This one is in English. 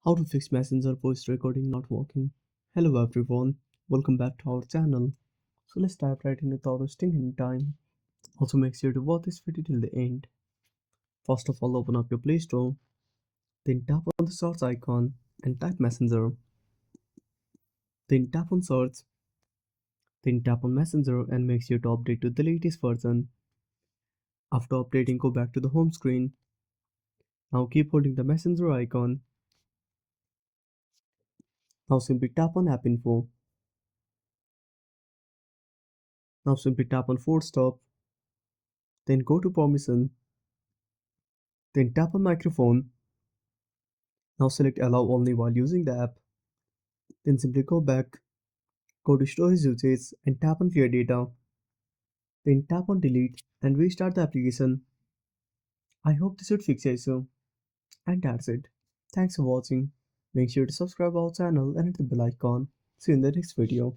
How to fix Messenger voice recording not working. Hello everyone, welcome back to our channel. So let's dive right in without wasting any time. Also make sure to watch this video till the end. First of all, open up your Play Store, then tap on the search icon and type Messenger. Then tap on search, then tap on Messenger and make sure to update to the latest version. After updating, go back to the home screen. Now keep holding the Messenger icon. Now simply tap on App Info. Now simply tap on Force Stop. Then go to Permission. Then tap on Microphone. Now select Allow only while using the app. Then simply go back, go to Storage Usage and tap on Clear Data. Then tap on Delete and restart the application. I hope this would fix your issue. And that's it. Thanks for watching. Make sure to subscribe our channel and hit the bell icon. See you in the next video.